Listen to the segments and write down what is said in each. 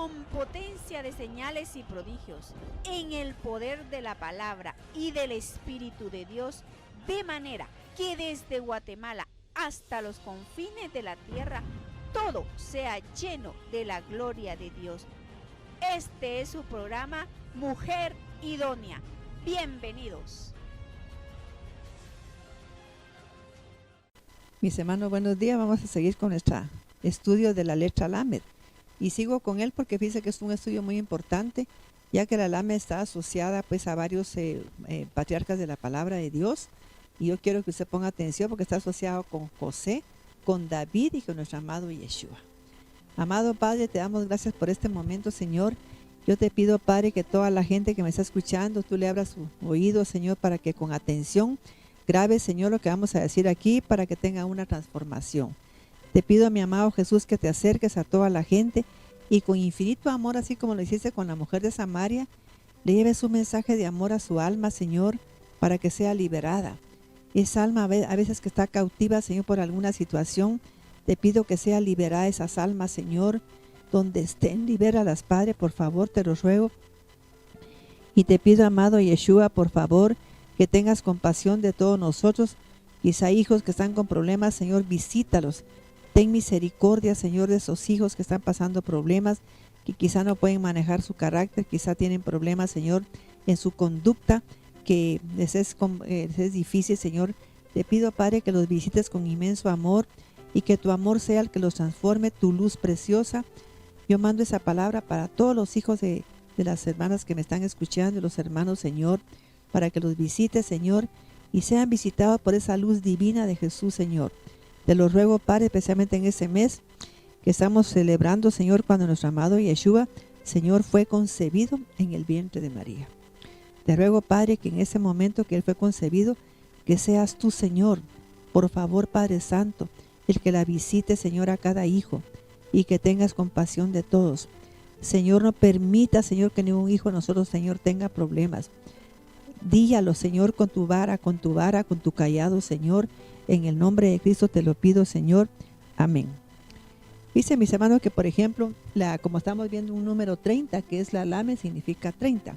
con potencia de señales y prodigios, en el poder de la palabra y del Espíritu de Dios, de manera que desde Guatemala hasta los confines de la tierra, todo sea lleno de la gloria de Dios. Este es su programa Mujer Idónea. Bienvenidos. Mis hermanos, buenos días. Vamos a seguir con nuestro estudio de la letra Lamed. Y sigo con él porque fíjense que es un estudio muy importante, ya que la Lamed está asociada pues a varios patriarcas de la palabra de Dios. Y yo quiero que usted ponga atención porque está asociado con José, con David y con nuestro amado Yeshua. Amado Padre, te damos gracias por este momento, Señor. Yo te pido, Padre, que toda la gente que me está escuchando, tú le abras su oído, Señor, para que con atención grabe, Señor, lo que vamos a decir aquí para que tenga una transformación. Te pido, mi amado Jesús, que te acerques a toda la gente y con infinito amor, así como lo hiciste con la mujer de Samaria, le lleves un mensaje de amor a su alma, Señor, para que sea liberada. Esa alma a veces que está cautiva, Señor, por alguna situación, te pido que sea liberada esas almas, Señor, donde estén, libéralas, Padre, por favor, te lo ruego. Y te pido, amado Yeshua, por favor, que tengas compasión de todos nosotros, quizá hijos que están con problemas, Señor, visítalos. Ten misericordia, Señor, de esos hijos que están pasando problemas, que quizá no pueden manejar su carácter, quizá tienen problemas, Señor, en su conducta, que les es difícil, Señor. Te pido, Padre, que los visites con inmenso amor y que tu amor sea el que los transforme, tu luz preciosa. Yo mando esa palabra para todos los hijos de las hermanas que me están escuchando, los hermanos, Señor, para que los visites, Señor, y sean visitados por esa luz divina de Jesús, Señor. Te lo ruego, Padre, especialmente en ese mes que estamos celebrando, Señor, cuando nuestro amado Yeshua, Señor, fue concebido en el vientre de María. Te ruego, Padre, que en ese momento que Él fue concebido, que seas tú, Señor, por favor, Padre Santo, el que la visite, Señor, a cada hijo y que tengas compasión de todos. Señor, no permita, Señor, que ningún hijo de nosotros, Señor, tenga problemas. Dígalo, Señor, con tu vara, con tu callado, Señor. En el nombre de Cristo te lo pido, Señor. Amén. Dice, mis hermanos, que por ejemplo, como estamos viendo un número 30, que es la Lamed, significa 30.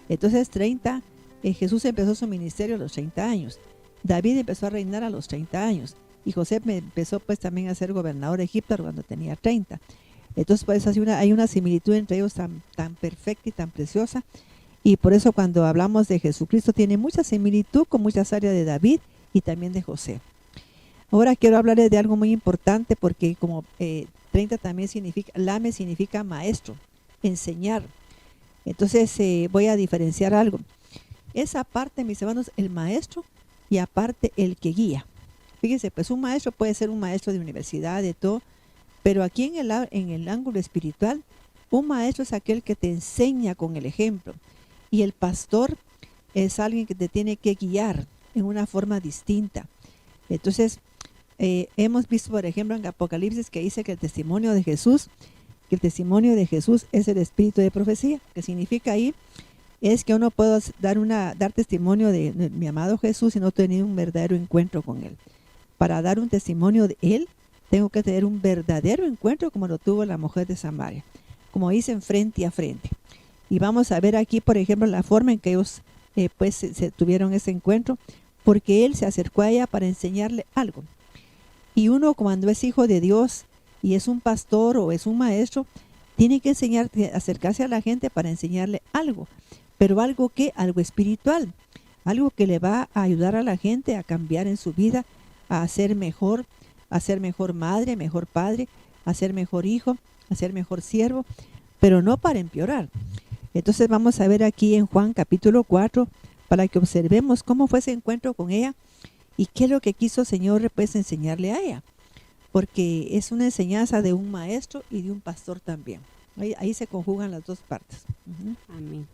Entonces 30, Jesús empezó su ministerio a los 30 años. David empezó a reinar a los 30 años. Y José empezó pues también a ser gobernador de Egipto cuando tenía 30. Entonces pues hay una similitud entre ellos tan perfecta y tan preciosa. Y por eso cuando hablamos de Jesucristo tiene mucha similitud con muchas áreas de David y también de José. Ahora quiero hablarles de algo muy importante porque como 30 también significa, Lamed significa maestro, enseñar. Entonces voy a diferenciar algo. Esa parte, mis hermanos, el maestro y aparte el que guía. Fíjense, pues un maestro puede ser un maestro de universidad, de todo, pero aquí en el ángulo espiritual, un maestro es aquel que te enseña con el ejemplo. Y el pastor es alguien que te tiene que guiar en una forma distinta. Entonces, hemos visto, por ejemplo, en Apocalipsis que dice que el testimonio de Jesús es el espíritu de profecía, que significa ahí es que uno puede dar testimonio de mi amado Jesús si no he tenido un verdadero encuentro con Él. Para dar un testimonio de Él, tengo que tener un verdadero encuentro como lo tuvo la mujer de Samaria, como dicen, frente a frente. Y vamos a ver aquí, por ejemplo, la forma en que ellos se tuvieron ese encuentro, porque Él se acercó a ella para enseñarle algo. Y uno cuando es hijo de Dios y es un pastor o es un maestro, tiene que acercarse a la gente para enseñarle algo, pero algo espiritual, algo que le va a ayudar a la gente a cambiar en su vida, a ser mejor madre, mejor padre, a ser mejor hijo, a ser mejor siervo, pero no para empeorar. Entonces vamos a ver aquí en Juan capítulo 4 para que observemos cómo fue ese encuentro con ella y qué es lo que quiso el Señor pues enseñarle a ella, porque es una enseñanza de un maestro y de un pastor también. Ahí se conjugan las dos partes. Amén.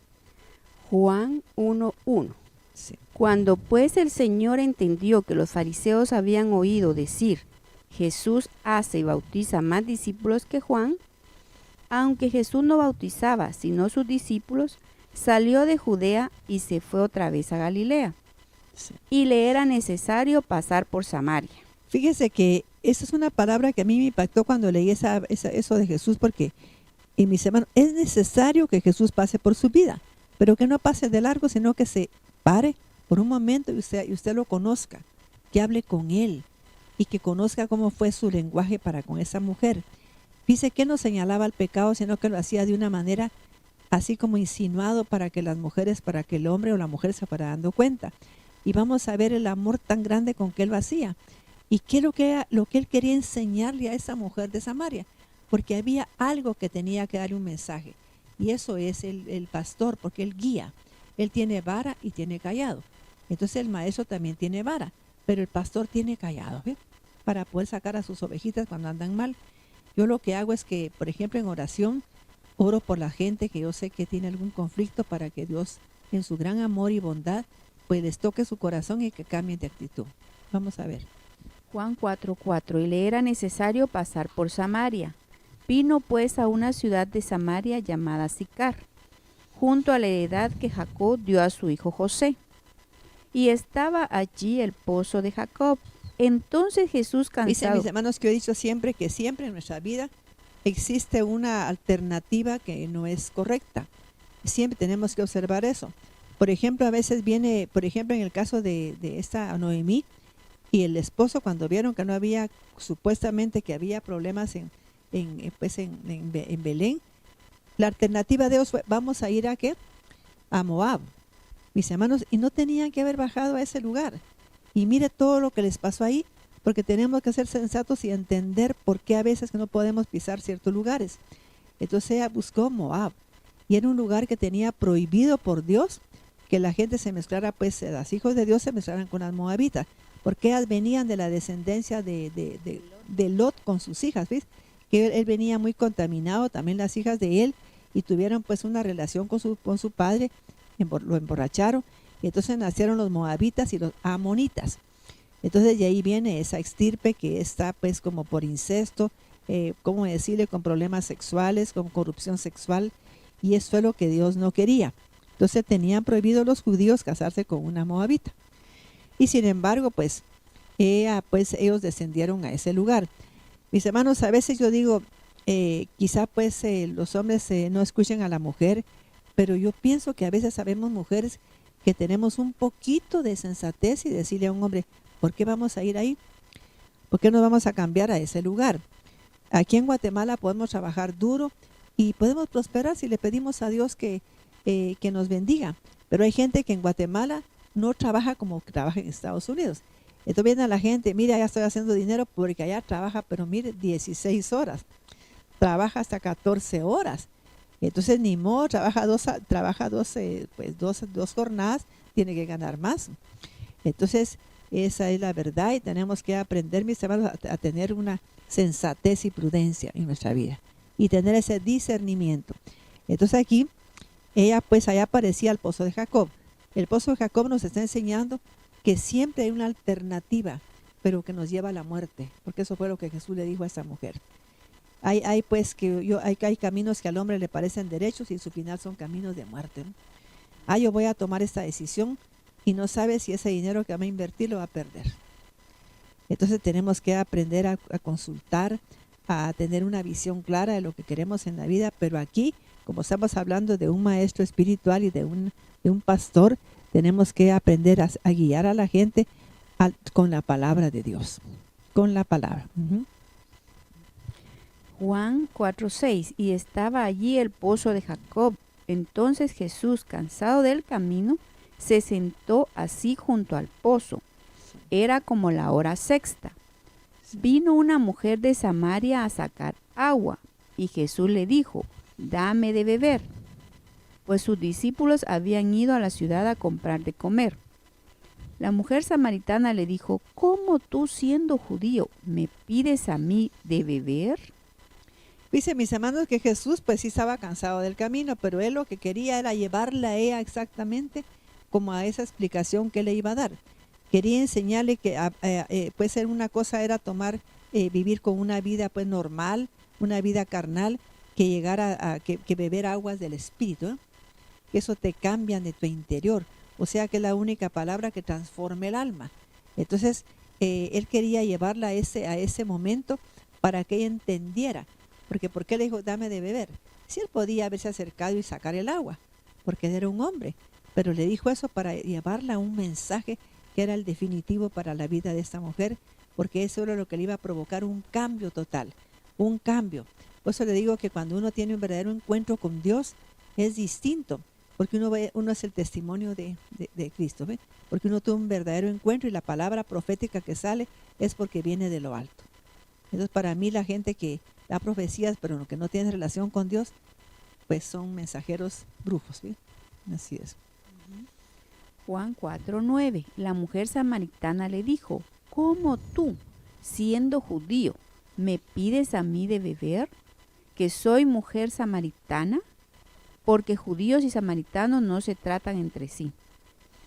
Juan 1:1. Sí. Cuando pues el Señor entendió que los fariseos habían oído decir, Jesús hace y bautiza más discípulos que Juan, aunque Jesús no bautizaba sino sus discípulos, salió de Judea y se fue otra vez a Galilea. Sí. Y le era necesario pasar por Samaria. Fíjese que esa es una palabra que a mí me impactó cuando leí eso de Jesús, porque Y mis hermanos, es necesario que Jesús pase por su vida, pero que no pase de largo, sino que se pare por un momento y usted lo conozca, que hable con él y que conozca cómo fue su lenguaje para con esa mujer. Dice que no señalaba el pecado, sino que lo hacía de una manera así como insinuado para que las mujeres, para que el hombre o la mujer se fuera dando cuenta. Y vamos a ver el amor tan grande con que él lo hacía. Y qué es lo que él quería enseñarle a esa mujer de Samaria, porque había algo que tenía que darle un mensaje. Y eso es el pastor, porque él guía. Él tiene vara y tiene callado. Entonces el maestro también tiene vara, pero el pastor tiene callado, ¿ve? Para poder sacar a sus ovejitas cuando andan mal. Yo lo que hago es que, por ejemplo, en oración, oro por la gente que yo sé que tiene algún conflicto para que Dios, en su gran amor y bondad, pues les toque su corazón y que cambien de actitud. Vamos a ver. Juan 4:4. Y le era necesario pasar por Samaria. Vino pues a una ciudad de Samaria llamada Sicar, junto a la heredad que Jacob dio a su hijo José. Y estaba allí el pozo de Jacob. Entonces Jesús, Dicen cansado, mis hermanos que yo he dicho siempre que siempre en nuestra vida existe una alternativa que no es correcta. Siempre tenemos que observar eso. Por ejemplo, a veces viene, por ejemplo, en el caso de esta Noemí y el esposo, cuando vieron que no había, supuestamente que había problemas en Belén, la alternativa de Dios fue, vamos a ir ¿a qué? A Moab, mis hermanos, y no tenían que haber bajado a ese lugar. Y mire todo lo que les pasó ahí, porque tenemos que ser sensatos y entender por qué a veces que no podemos pisar ciertos lugares. Entonces ella buscó Moab, y era un lugar que tenía prohibido por Dios que la gente se mezclara, pues los hijos de Dios se mezclaran con las moabitas, porque ellas venían de la descendencia de Lot con sus hijas, ¿ves? Que él venía muy contaminado, también las hijas de él, y tuvieron pues una relación con su padre, lo emborracharon, y entonces nacieron los moabitas y los amonitas. Entonces de ahí viene esa extirpe que está pues como por incesto, ¿cómo decirle? Con problemas sexuales, con corrupción sexual, y eso es lo que Dios no quería. Entonces tenían prohibido los judíos casarse con una moabita. Y sin embargo, pues ellos descendieron a ese lugar. Mis hermanos, a veces yo digo, quizá pues los hombres no escuchen a la mujer, pero yo pienso que a veces sabemos mujeres que tenemos un poquito de sensatez y decirle a un hombre, ¿por qué vamos a ir ahí? ¿Por qué no vamos a cambiar a ese lugar? Aquí en Guatemala podemos trabajar duro y podemos prosperar si le pedimos a Dios que nos bendiga. Pero hay gente que en Guatemala no trabaja como trabaja en Estados Unidos. Entonces viene la gente, mira, ya estoy haciendo dinero porque allá trabaja, pero mire, 16 horas. Trabaja hasta 14 horas. Entonces ni modo, trabaja dos jornadas, tiene que ganar más. Entonces esa es la verdad y tenemos que aprender, mis hermanos, a tener una sensatez y prudencia en nuestra vida y tener ese discernimiento. Entonces aquí ella pues allá aparecía el pozo de Jacob. El pozo de Jacob nos está enseñando que siempre hay una alternativa, pero que nos lleva a la muerte, porque eso fue lo que Jesús le dijo a esa mujer. Hay caminos que al hombre le parecen derechos y su final son caminos de muerte, ¿no? Yo voy a tomar esta decisión y no sabe si ese dinero que va a invertir lo va a perder. Entonces tenemos que aprender a consultar, a tener una visión clara de lo que queremos en la vida, pero aquí, como estamos hablando de un maestro espiritual y de un pastor, tenemos que aprender a guiar a la gente con la palabra de Dios, con la palabra. Juan 4:6. Y estaba allí el pozo de Jacob. Entonces Jesús, cansado del camino, se sentó así junto al pozo. Era como la hora sexta. Vino una mujer de Samaria a sacar agua, y Jesús le dijo, dame de beber, pues sus discípulos habían ido a la ciudad a comprar de comer. La mujer samaritana le dijo, ¿cómo tú siendo judío me pides a mí de beber? Dice, mis hermanos, que Jesús pues sí estaba cansado del camino, pero él lo que quería era llevarla a ella exactamente como a esa explicación que le iba a dar. Quería enseñarle que pues una cosa era vivir con una vida pues normal, una vida carnal, que llegara a que beber aguas del Espíritu, ¿eh? Que eso te cambia de tu interior, o sea que es la única palabra que transforma el alma. Entonces él quería llevarla a ese momento para que ella entendiera Porque ¿por qué le dijo, dame de beber? Si él podía haberse acercado y sacar el agua, porque él era un hombre. Pero le dijo eso para llevarla a un mensaje que era el definitivo para la vida de esta mujer, porque eso era lo que le iba a provocar un cambio total, un cambio. Por eso le digo que cuando uno tiene un verdadero encuentro con Dios, es distinto, porque uno es el testimonio de Cristo, ¿ve? Porque uno tuvo un verdadero encuentro y la palabra profética que sale es porque viene de lo alto. Entonces, para mí, la gente que da profecías, pero que no tiene relación con Dios, pues son mensajeros brujos, ¿sí? Así es. Juan 4:9. La mujer samaritana le dijo, ¿cómo tú, siendo judío, me pides a mí de beber, que soy mujer samaritana? Porque judíos y samaritanos no se tratan entre sí.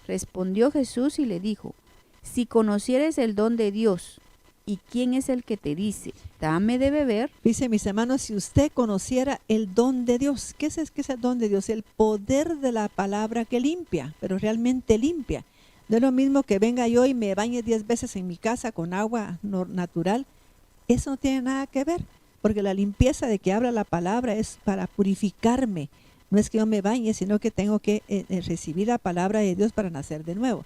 Respondió Jesús y le dijo, si conocieres el don de Dios, ¿y quién es el que te dice, dame de beber? Dice, mis hermanos, si usted conociera el don de Dios, ¿qué es el don de Dios? El poder de la palabra que limpia, pero realmente limpia. No es lo mismo que venga yo y me bañe 10 veces en mi casa con agua natural. Eso no tiene nada que ver, porque la limpieza de que habla la palabra es para purificarme. No es que yo me bañe, sino que tengo que recibir la palabra de Dios para nacer de nuevo.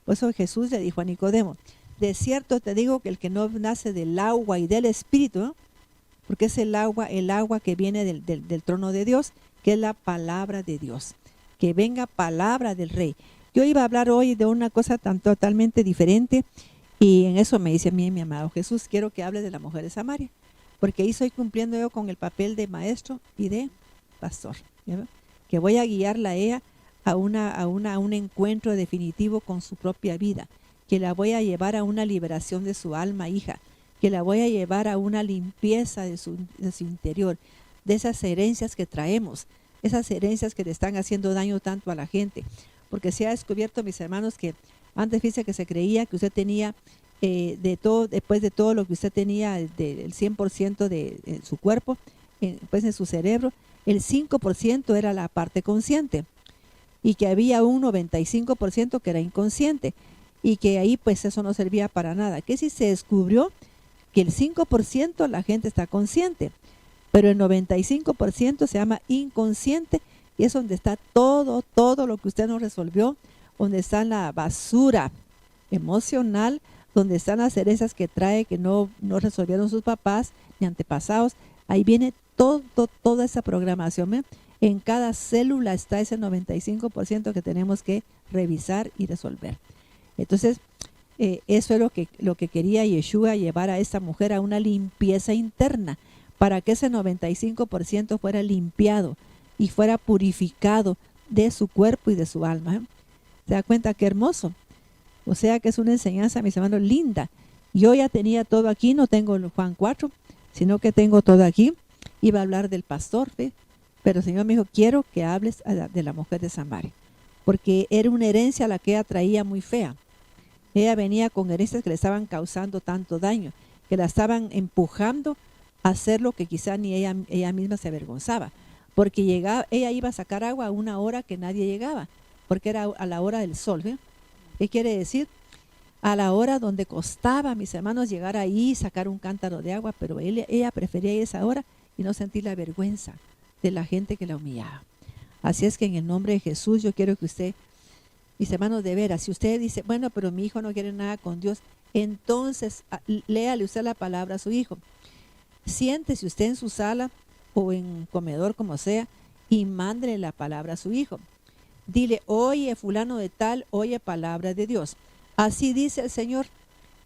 Por eso Jesús le dijo a Nicodemo, de cierto te digo que el que no nace del agua y del Espíritu, ¿no? Porque es el agua que viene del trono de Dios, que es la palabra de Dios. Que venga palabra del Rey. Yo iba a hablar hoy de una cosa totalmente diferente, y en eso me dice a mí, mi amado Jesús, quiero que hable de la mujer de Samaria, porque ahí estoy cumpliendo yo con el papel de maestro y de pastor, ¿ya? Que voy a guiarla a ella a un encuentro definitivo con su propia vida, que la voy a llevar a una liberación de su alma, hija, que la voy a llevar a una limpieza de su interior, de esas herencias que traemos, esas herencias que le están haciendo daño tanto a la gente, porque se ha descubierto, mis hermanos, que antes dice que se creía que usted tenía de todo, después de todo lo que usted tenía, del 100% de su cuerpo, pues en su cerebro, el 5% era la parte consciente, y que había un 95% que era inconsciente, y que ahí pues eso no servía para nada. Que si se descubrió que el 5% la gente está consciente, pero el 95% se llama inconsciente, y es donde está todo lo que usted no resolvió, donde está la basura emocional, donde están las herencias que trae, que no resolvieron sus papás ni antepasados. Ahí viene toda esa programación, ¿eh? En cada célula está ese 95% que tenemos que revisar y resolver. Entonces, eso es lo que quería Yeshua, llevar a esta mujer a una limpieza interna, para que ese 95% fuera limpiado y fuera purificado de su cuerpo y de su alma, ¿eh? ¿Se da cuenta qué hermoso? O sea que es una enseñanza, mis hermanos, linda. Yo ya tenía todo aquí, no tengo el Juan 4, sino que tengo todo aquí. Iba a hablar del pastor, ¿sí? Pero el Señor me dijo, quiero que hables de la mujer de Samaria, porque era una herencia la que ella traía muy fea. Ella venía con herencias que le estaban causando tanto daño, que la estaban empujando a hacer lo que quizá ni ella misma se avergonzaba, porque ella iba a sacar agua a una hora que nadie llegaba, porque era a la hora del sol, ¿eh? ¿Qué quiere decir? A la hora donde costaba, mis hermanos, llegar ahí y sacar un cántaro de agua, pero ella prefería ir a esa hora y no sentir la vergüenza de la gente que la humillaba. Así es que en el nombre de Jesús yo quiero que usted, mis hermanos, de veras, si usted dice, bueno, pero mi hijo no quiere nada con Dios, entonces léale usted la palabra a su hijo. Siéntese usted en su sala o en comedor, como sea, y mándele la palabra a su hijo. Dile, oye, fulano de tal, oye palabra de Dios. Así dice el Señor,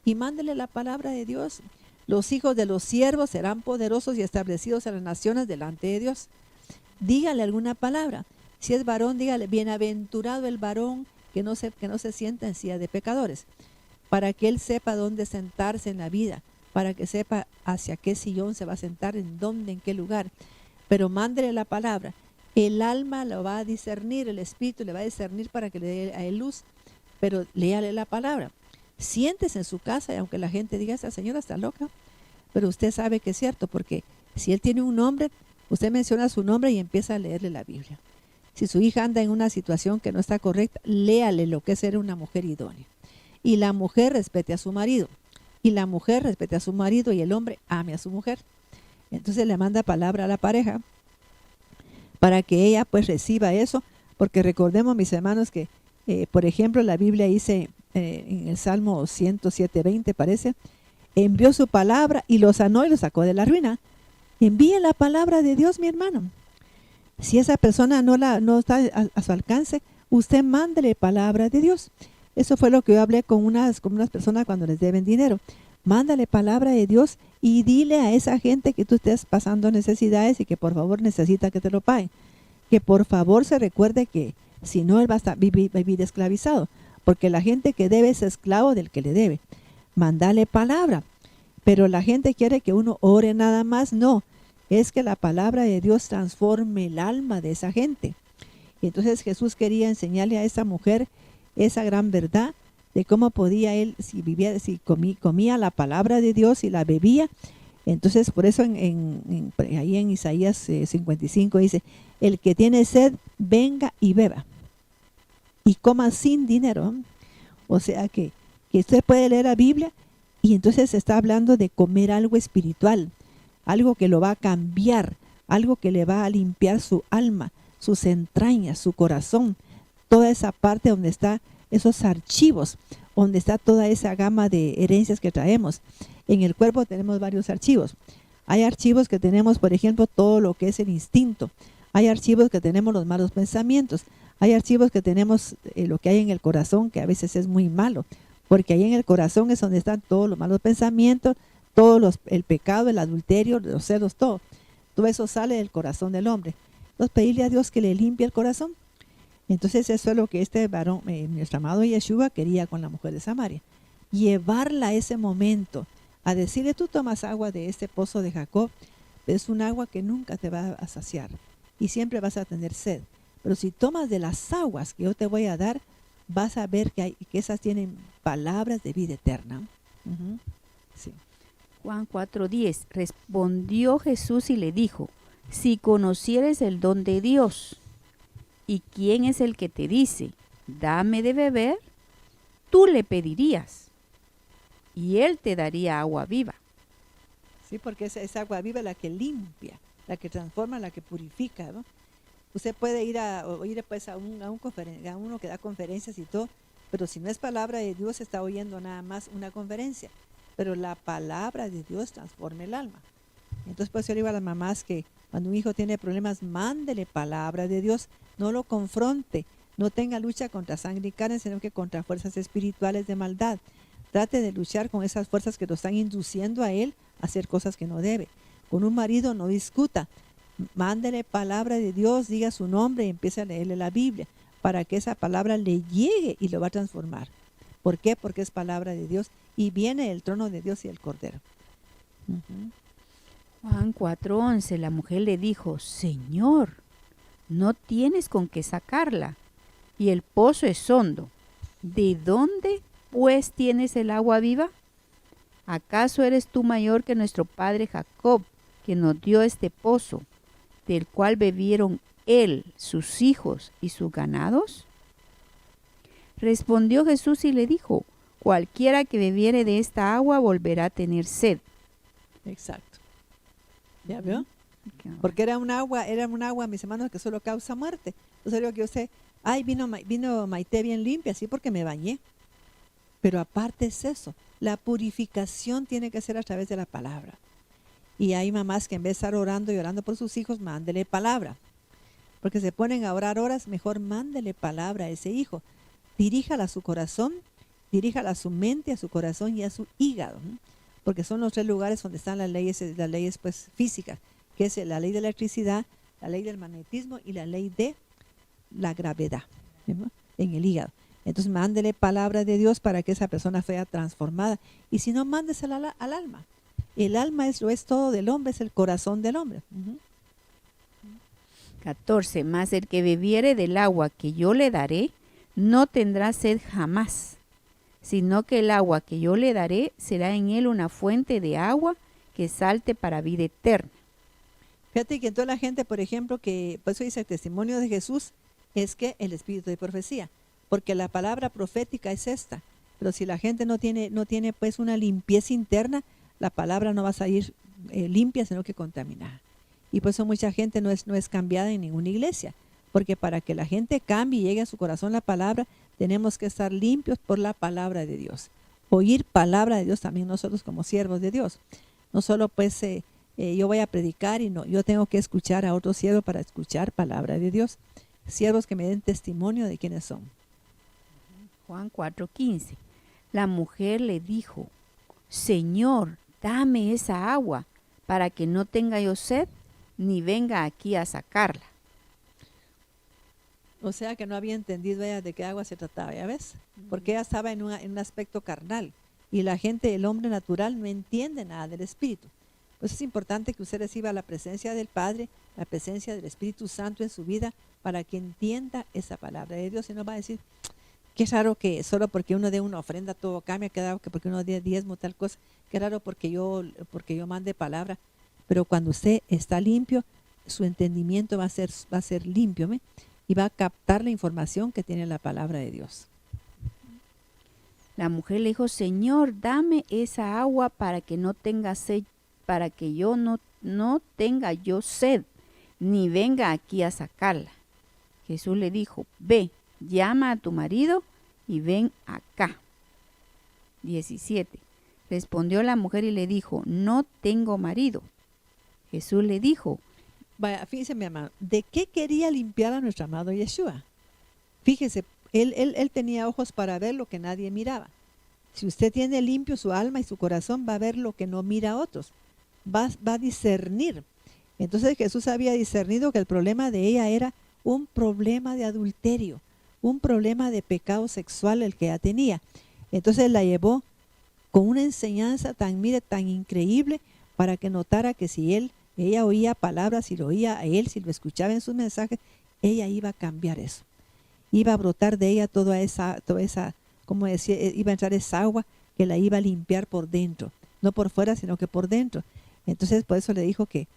y mándele la palabra de Dios. Los hijos de los siervos serán poderosos y establecidos en las naciones delante de Dios. Dígale alguna palabra. Si es varón, dígale, bienaventurado el varón que no se sienta en silla de pecadores, para que él sepa dónde sentarse en la vida, para que sepa hacia qué sillón se va a sentar, en dónde, en qué lugar. Pero mándele la palabra. El alma lo va a discernir, el espíritu le va a discernir para que le dé a él luz, pero léale la palabra. Siéntese en su casa y aunque la gente diga, esa señora está loca, pero usted sabe que es cierto, porque si él tiene un nombre, usted menciona su nombre y empieza a leerle la Biblia. Si su hija anda en una situación que no está correcta, léale lo que es ser una mujer idónea. Y la mujer respete a su marido, y la mujer respete a su marido, y el hombre ame a su mujer. Entonces le manda palabra a la pareja para que ella pues reciba eso, porque recordemos, mis hermanos, que por ejemplo la Biblia dice en el Salmo 107:20 parece, envió su palabra y lo sanó y lo sacó de la ruina. Envíe la palabra de Dios, mi hermano. Si esa persona no está a su alcance, usted mándele palabra de Dios. Eso fue lo que yo hablé con unas personas cuando les deben dinero. Mándale palabra de Dios y dile a esa gente que tú estés pasando necesidades y que por favor necesita que te lo paguen. Que por favor se recuerde que si no, él va a vivir esclavizado. Porque la gente que debe es esclavo del que le debe. Mándale palabra. Pero la gente quiere que uno ore nada más. No, es que la palabra de Dios transforme el alma de esa gente. Y entonces Jesús quería enseñarle a esa mujer esa gran verdad de cómo podía él, si comía la palabra de Dios y la bebía. Entonces por eso ahí en Isaías 55 dice, el que tiene sed, venga y beba. Y coma sin dinero. O sea que usted puede leer la Biblia y entonces está hablando de comer algo espiritual, algo que lo va a cambiar, algo que le va a limpiar su alma, sus entrañas, su corazón, toda esa parte donde está esos archivos, donde está toda esa gama de herencias que traemos. En el cuerpo tenemos varios archivos. Hay archivos que tenemos, por ejemplo, todo lo que es el instinto. Hay archivos que tenemos los malos pensamientos. Hay archivos que tenemos lo que hay en el corazón, que a veces es muy malo, porque ahí en el corazón es donde están todos los malos pensamientos, el pecado, el adulterio, los celos, todo. Todo eso sale del corazón del hombre. Entonces pedirle a Dios que le limpie el corazón. Entonces eso es lo que este varón, nuestro amado Yeshua, quería con la mujer de Samaria. Llevarla a ese momento, a decirle, tú tomas agua de este pozo de Jacob, pero es un agua que nunca te va a saciar y siempre vas a tener sed. Pero si tomas de las aguas que yo te voy a dar, vas a ver que esas tienen palabras de vida eterna. Sí. Juan 4:10. Respondió Jesús y le dijo, si conocieres el don de Dios, ¿y quién es el que te dice, dame de beber? Tú le pedirías, y él te daría agua viva. Sí, porque es agua viva la que limpia, la que transforma, la que purifica, ¿no? Usted puede ir a uno que da conferencias y todo, pero si no es palabra de Dios, está oyendo nada más una conferencia. Pero la palabra de Dios transforma el alma. Entonces, pues yo le digo a las mamás que cuando un hijo tiene problemas, mándele palabra de Dios, no lo confronte, no tenga lucha contra sangre y carne, sino que contra fuerzas espirituales de maldad. Trate de luchar con esas fuerzas que lo están induciendo a él a hacer cosas que no debe. Con un marido no discuta, mándele palabra de Dios, diga su nombre y empiece a leerle la Biblia para que esa palabra le llegue y lo va a transformar. ¿Por qué? Porque es palabra de Dios y viene el trono de Dios y el Cordero. Juan 4:11, la mujer le dijo, Señor, no tienes con qué sacarla y el pozo es hondo. ¿De dónde pues tienes el agua viva? ¿Acaso eres tú mayor que nuestro padre Jacob, que nos dio este pozo, del cual bebieron él, sus hijos y sus ganados? Respondió Jesús y le dijo, cualquiera que bebiere de esta agua volverá a tener sed. Exacto. ¿Ya vio? Porque era un agua, mis hermanos, que solo causa muerte. Entonces digo que yo sé, vino Maite bien limpia, sí, porque me bañé. Pero aparte es eso, la purificación tiene que ser a través de la palabra. Y hay mamás que en vez de estar orando y orando por sus hijos, mándele palabra. Porque se ponen a orar horas, mejor mándele palabra a ese hijo. Diríjala a su corazón, diríjala a su mente, a su corazón y a su hígado, ¿no? Porque son los 3 lugares donde están las leyes pues, físicas, que es la ley de la electricidad, la ley del magnetismo y la ley de la gravedad, ¿no? En el hígado. Entonces mándele palabra de Dios para que esa persona sea transformada. Y si no, mándesela al alma. El alma lo es todo del hombre, es el corazón del hombre. 14. Mas el que bebiere del agua que yo le daré, no tendrá sed jamás, sino que el agua que yo le daré será en él una fuente de agua que salte para vida eterna. Fíjate que toda la gente, por ejemplo, que por eso dice el testimonio de Jesús, es que el espíritu de profecía, porque la palabra profética es esta, pero si la gente no tiene pues una limpieza interna, la palabra no va a salir limpia, sino que contaminada. Y por eso mucha gente no es cambiada en ninguna iglesia, porque para que la gente cambie y llegue a su corazón la palabra, tenemos que estar limpios por la palabra de Dios. Oír palabra de Dios también nosotros como siervos de Dios. No solo pues yo voy a predicar y no, yo tengo que escuchar a otros siervos para escuchar palabra de Dios. Siervos que me den testimonio de quiénes son. Juan 4:15. La mujer le dijo, Señor, dame esa agua para que no tenga yo sed ni venga aquí a sacarla. O sea que no había entendido ella de qué agua se trataba, ¿ya ves? Porque ella estaba en un aspecto carnal y la gente, el hombre natural, no entiende nada del Espíritu. Pues es importante que usted reciba la presencia del Padre, la presencia del Espíritu Santo en su vida para que entienda esa palabra de Dios y no va a decir, qué raro que solo porque uno dé una ofrenda todo cambia, qué raro que porque uno dé diezmo tal cosa, qué raro porque yo mande palabra. Pero cuando usted está limpio, su entendimiento va a ser limpio, ¿me? Y va a captar la información que tiene la palabra de Dios. La mujer le dijo, Señor, dame esa agua para que no tenga sed, para que yo no tenga yo sed, ni venga aquí a sacarla. Jesús le dijo, ve, llama a tu marido y ven acá. 17. Respondió la mujer y le dijo, no tengo marido. Jesús le dijo, vaya, fíjese mi amado, ¿de qué quería limpiar a nuestro amado Yeshua? Fíjese, él tenía ojos para ver lo que nadie miraba. Si usted tiene limpio su alma y su corazón, va a ver lo que no mira a otros. Va a discernir. Entonces Jesús había discernido que el problema de ella era un problema de adulterio, un problema de pecado sexual el que ella tenía. Entonces la llevó con una enseñanza tan increíble para que notara que si ella oía palabras, si lo oía a él, si lo escuchaba en sus mensajes, ella iba a cambiar eso. Iba a brotar de ella toda esa, como decía, iba a entrar esa agua que la iba a limpiar por dentro, no por fuera, sino que por dentro. Entonces por eso le dijo que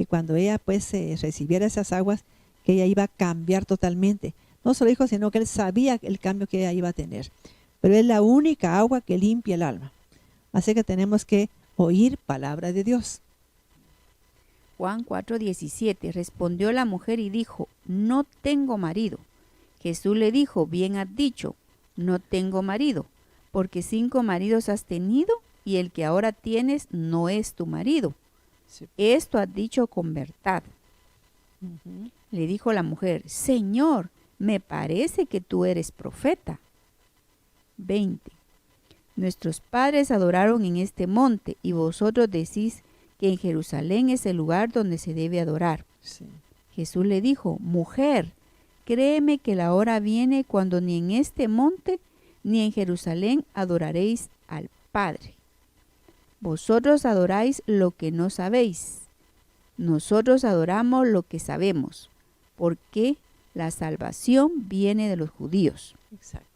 cuando ella pues recibiera esas aguas, que ella iba a cambiar totalmente. No solo dijo, sino que él sabía el cambio que ella iba a tener. Pero es la única agua que limpia el alma. Así que tenemos que oír palabra de Dios. Juan 4:17. Respondió la mujer y dijo, no tengo marido. Jesús le dijo, bien has dicho, no tengo marido, porque 5 maridos has tenido y el que ahora tienes no es tu marido. Sí. Esto has dicho con verdad. Le dijo la mujer, Señor, me parece que tú eres profeta. 20. Nuestros padres adoraron en este monte y vosotros decís que en Jerusalén es el lugar donde se debe adorar. Sí. Jesús le dijo, mujer, créeme que la hora viene cuando ni en este monte ni en Jerusalén adoraréis al Padre. Vosotros adoráis lo que no sabéis. Nosotros adoramos lo que sabemos, porque la salvación viene de los judíos. Exacto.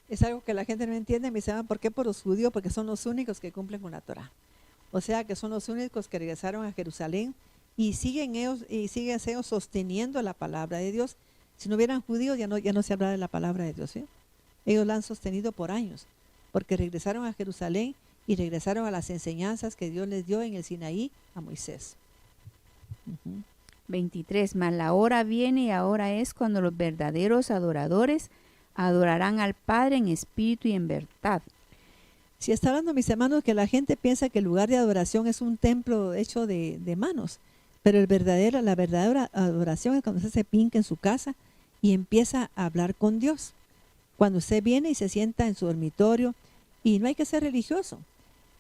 Es algo que la gente no entiende. Me dicen, ¿por qué por los judíos? Porque son los únicos que cumplen con la Torá. O sea que son los únicos que regresaron a Jerusalén y siguen ellos sosteniendo la palabra de Dios. Si no hubieran judíos, ya no se habla de la palabra de Dios, ¿sí? Ellos la han sostenido por años, porque regresaron a Jerusalén y regresaron a las enseñanzas que Dios les dio en el Sinaí a Moisés. 23. Mas la hora viene y ahora es cuando los verdaderos adoradores adorarán al Padre en espíritu y en verdad. Si está hablando, mis hermanos, que la gente piensa que el lugar de adoración es un templo hecho de manos, pero la verdadera adoración es cuando usted se pinca en su casa y empieza a hablar con Dios. Cuando usted viene y se sienta en su dormitorio, y no hay que ser religioso.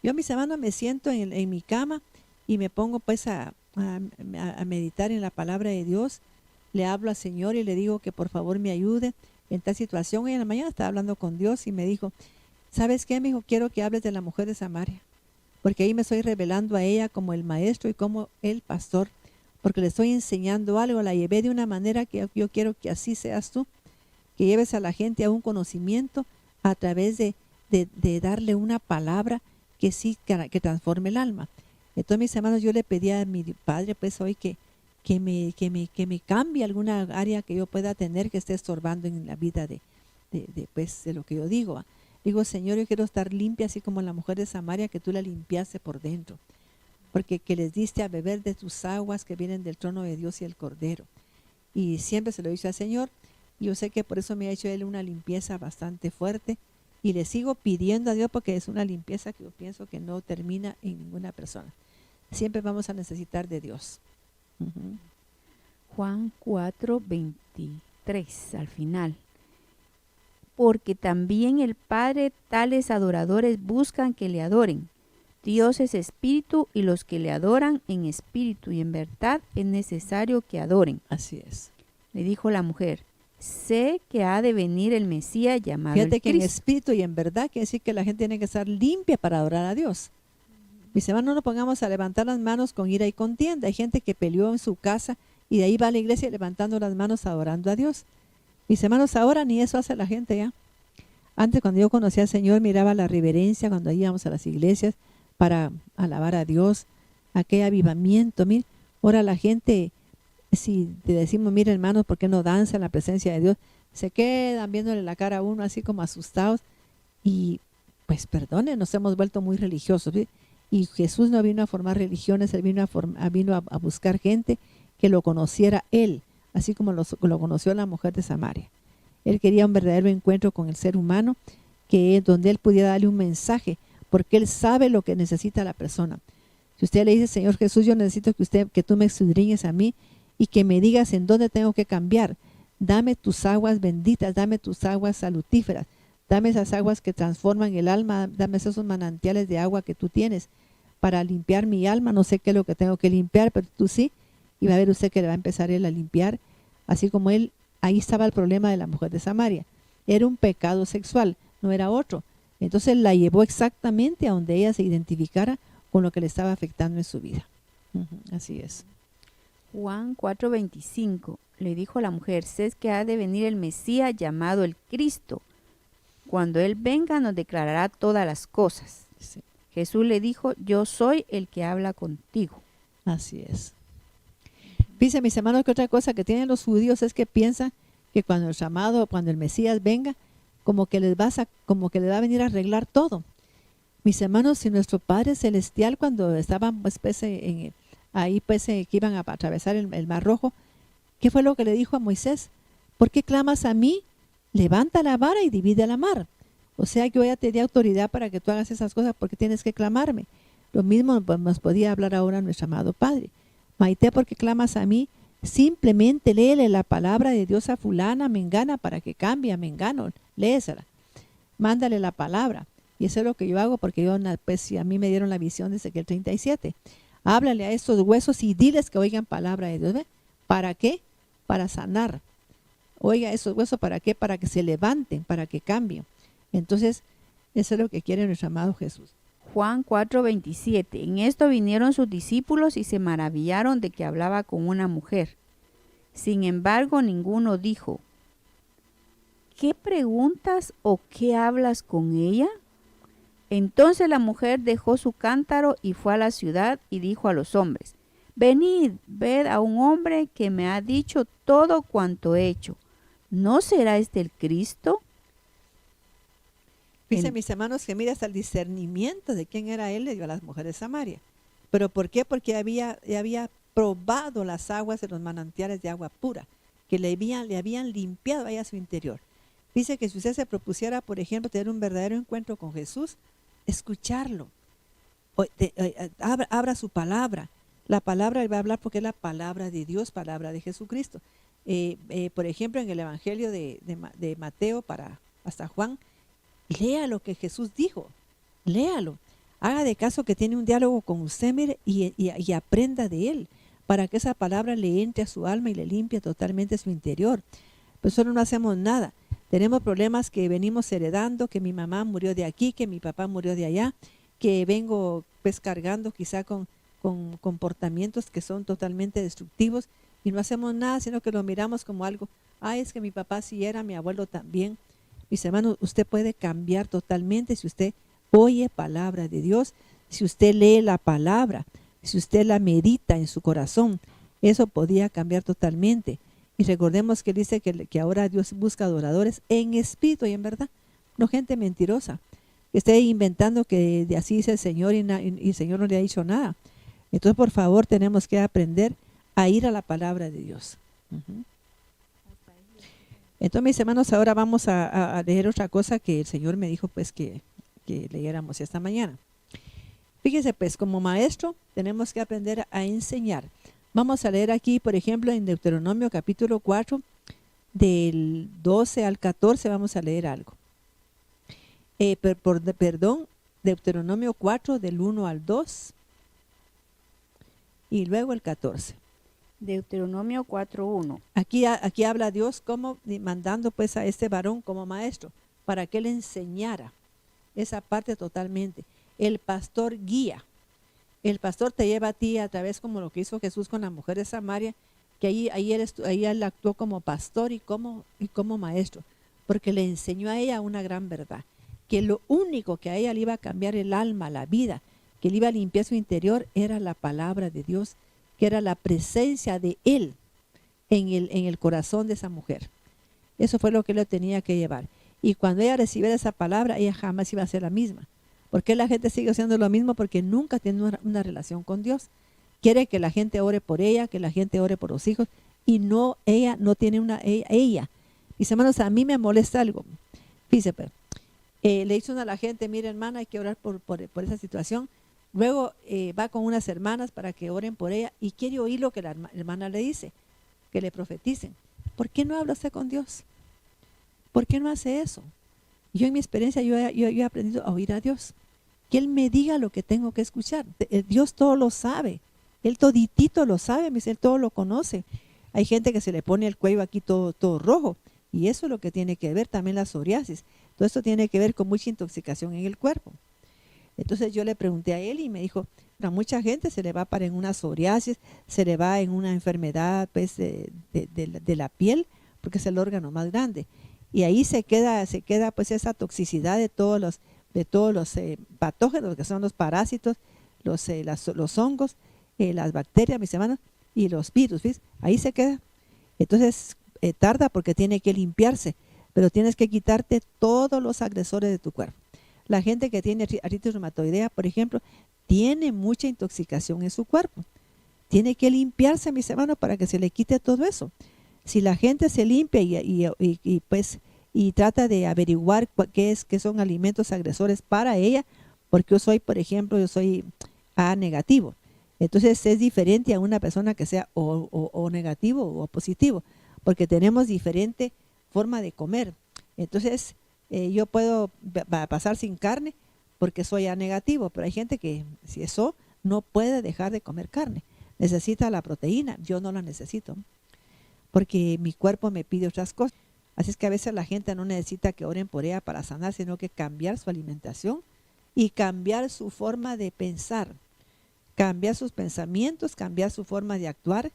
Yo, mis hermanos, me siento en mi cama y me pongo pues a meditar en la palabra de Dios. Le hablo al Señor y le digo que por favor me ayude en tal situación. Y en la mañana estaba hablando con Dios y me dijo, ¿sabes qué? Me dijo, quiero que hables de la mujer de Samaria, porque ahí me estoy revelando a ella como el maestro y como el pastor, porque le estoy enseñando algo. La llevé de una manera que yo quiero que así seas tú, que lleves a la gente a un conocimiento a través de darle una palabra que sí, que transforme el alma. Entonces, mis hermanos, yo le pedí a mi Padre pues hoy que me cambie alguna área que yo pueda tener que esté estorbando en la vida de lo que yo digo. Digo, Señor, yo quiero estar limpia así como la mujer de Samaria, que tú la limpiaste por dentro. porque que les diste a beber de tus aguas que vienen del trono de Dios y el Cordero. Y siempre se lo dice al Señor. Yo sé que por eso me ha hecho Él una limpieza bastante fuerte. Y le sigo pidiendo a Dios porque es una limpieza que yo pienso que no termina en ninguna persona. Siempre vamos a necesitar de Dios. Uh-huh. Juan 4:23 al final. Porque también el Padre tales adoradores buscan que le adoren. Dios es espíritu y los que le adoran en espíritu y en verdad es necesario que adoren. Así es. Le dijo la mujer, sé que ha de venir el Mesías llamado el Fíjate que en Cristo. espíritu y en verdad quiere decir que la gente tiene que estar limpia para adorar a Dios. Mis hermanos, no nos pongamos a levantar las manos con ira y contienda. Hay gente que peleó en su casa y de ahí va a la iglesia levantando las manos adorando a Dios. Mis hermanos, ahora ni eso hace la gente ya. Antes, cuando yo conocía al Señor, miraba la reverencia cuando íbamos a las iglesias para alabar a Dios, aquel avivamiento. Mira, ahora la gente, si te decimos, mira hermanos, ¿por qué no danza en la presencia de Dios? Se quedan viéndole la cara a uno así como asustados. Y pues perdone, nos hemos vuelto muy religiosos. ¿Sí? Y Jesús no vino a formar religiones, Él vino a buscar gente que lo conociera Él, así como lo conoció la mujer de Samaria. Él quería un verdadero encuentro con el ser humano, que es donde Él pudiera darle un mensaje, porque Él sabe lo que necesita la persona. Si usted le dice, Señor Jesús, yo necesito que tú me escudriñes a mí y que me digas en dónde tengo que cambiar. Dame tus aguas benditas, dame tus aguas salutíferas, dame esas aguas que transforman el alma, dame esos manantiales de agua que tú tienes para limpiar mi alma. No sé qué es lo que tengo que limpiar, pero tú sí. Y va a ver usted que le va a empezar Él a limpiar, así como Él. Ahí estaba el problema de la mujer de Samaria. Era un pecado sexual, no era otro. Entonces la exactamente a donde ella se identificara con lo que le estaba afectando en su vida. Así es. Juan 4:25 le dijo a la mujer, sé que ha de venir el Mesías llamado el Cristo. Cuando Él venga nos declarará todas las cosas. Sí. Jesús le dijo, yo soy el que habla contigo. Así es. Fíjense, mis hermanos, que otra cosa que tienen los judíos es que piensan que cuando el Mesías venga, como que les va a venir a arreglar todo. Mis hermanos, si nuestro Padre Celestial, cuando estaban que iban a atravesar el Mar Rojo, ¿qué fue lo que le dijo a Moisés? ¿Por qué clamas a mí? Levanta la vara y divide la mar. O sea, yo ya te di autoridad para que tú hagas esas cosas, porque tienes que clamarme. Lo mismo nos podía hablar ahora nuestro amado Padre. Maite, ¿por qué clamas a mí? Simplemente léele la palabra de Dios a fulana, mengana, para que cambie a mengano. Léesela. Mándale la palabra. Y eso es lo que yo hago, porque si a mí me dieron la visión desde el 37. Háblale a estos huesos y diles que oigan palabra de Dios. ¿Ve? ¿Para qué? Para sanar. Oiga, esos huesos, ¿para qué? Para que se levanten, para que cambien. Entonces, eso es lo que quiere nuestro amado Jesús. Juan 4:27. En esto vinieron sus discípulos y se maravillaron de que hablaba con una mujer. Sin embargo, ninguno dijo, ¿qué preguntas o qué hablas con ella? Entonces la mujer dejó su cántaro y fue a la ciudad y dijo a los hombres, venid, ved a un hombre que me ha dicho todo cuanto he hecho. ¿No será este el Cristo? Dice, mis hermanos, que mira, hasta el discernimiento de quién era Él le dio a las mujeres de Samaria. ¿Pero por qué? Porque había probado las aguas de los manantiales de agua pura, que le habían limpiado ahí a su interior. Dice que si usted se propusiera, por ejemplo, tener un verdadero encuentro con Jesús, escucharlo, abra su palabra. La palabra va a hablar porque es la palabra de Dios, palabra de Jesucristo. Por ejemplo, en el Evangelio de Mateo hasta Juan, lea lo que Jesús dijo, léalo. Haga de caso que tiene un diálogo con usted, mire, y aprenda de él, para que esa palabra le entre a su alma y le limpie totalmente su interior. Pues solo no hacemos nada. Tenemos problemas que venimos heredando, que mi mamá murió de aquí, que mi papá murió de allá, que vengo pues cargando quizá con comportamientos que son totalmente destructivos, y no hacemos nada, sino que lo miramos como algo, es que mi papá sí era, mi abuelo también. Mis hermanos, usted puede cambiar totalmente si usted oye palabra de Dios, si usted lee la palabra, si usted la medita en su corazón, eso podía cambiar totalmente. Y recordemos que dice que ahora Dios busca adoradores en espíritu y en verdad, no gente mentirosa, que esté inventando que de así dice el Señor y el Señor no le ha dicho nada. Entonces, por favor, tenemos que aprender a ir a la palabra de Dios. Ujú. Entonces, mis hermanos, ahora vamos a leer otra cosa que el Señor me dijo pues que leyéramos esta mañana. Fíjese pues, como maestro tenemos que aprender a enseñar. Vamos a leer aquí, por ejemplo, en Deuteronomio capítulo 4, del 12 al 14, vamos a leer algo. Perdón, Deuteronomio 4, del 1 al 2, y luego el 14. Deuteronomio 4:1. Aquí habla Dios como mandando pues a este varón como maestro, para que él enseñara esa parte totalmente. El pastor guía. El pastor te lleva a ti a través como lo que hizo Jesús con la mujer de Samaria, que ahí él actuó como pastor y como maestro, porque le enseñó a ella una gran verdad, que lo único que a ella le iba a cambiar el alma, la vida, que le iba a limpiar su interior, era la palabra de Dios, que era la presencia de Él en el corazón de esa mujer. Eso fue lo que él tenía que llevar. Y cuando ella recibiera esa palabra, ella jamás iba a ser la misma. ¿Por qué la gente sigue haciendo lo mismo? Porque nunca tiene una relación con Dios. Quiere que la gente ore por ella, que la gente ore por los hijos, y no, ella no tiene ella. Mis hermanos, a mí me molesta algo. Fíjese, pues, le hizo a la gente, mire hermana, hay que orar por esa situación. Luego va con unas hermanas para que oren por ella y quiere oír lo que la hermana le dice, que le profeticen. ¿Por qué no habla usted con Dios? ¿Por qué no hace eso? Yo en mi experiencia, yo he aprendido a oír a Dios. Que Él me diga lo que tengo que escuchar. Dios todo lo sabe. Él toditito lo sabe, Él todo lo conoce. Hay gente que se le pone el cuello aquí todo rojo. Y eso es lo que tiene que ver también la psoriasis. Todo esto tiene que ver con mucha intoxicación en el cuerpo. Entonces yo le pregunté a él y me dijo, a mucha gente se le va para en una psoriasis, se le va en una enfermedad pues, de la piel, porque es el órgano más grande. Y ahí se queda pues esa toxicidad de todos los patógenos, que son los parásitos, los hongos, las bacterias, mis hermanos, y los virus, ¿ves? Ahí se queda. Entonces tarda porque tiene que limpiarse, pero tienes que quitarte todos los agresores de tu cuerpo. La gente que tiene artritis reumatoidea, por ejemplo, tiene mucha intoxicación en su cuerpo. Tiene que limpiarse, mis hermanos, para que se le quite todo eso. Si la gente se limpia y trata de averiguar qué son alimentos agresores para ella, porque yo soy A negativo. Entonces es diferente a una persona que sea o negativo o positivo, porque tenemos diferente forma de comer. Entonces yo puedo pasar sin carne porque soy A negativo, pero hay gente que si eso no puede dejar de comer carne. Necesita la proteína, yo no la necesito, porque mi cuerpo me pide otras cosas. Así es que a veces la gente no necesita que oren por ella para sanar, sino que cambiar su alimentación y cambiar su forma de pensar, cambiar sus pensamientos, cambiar su forma de actuar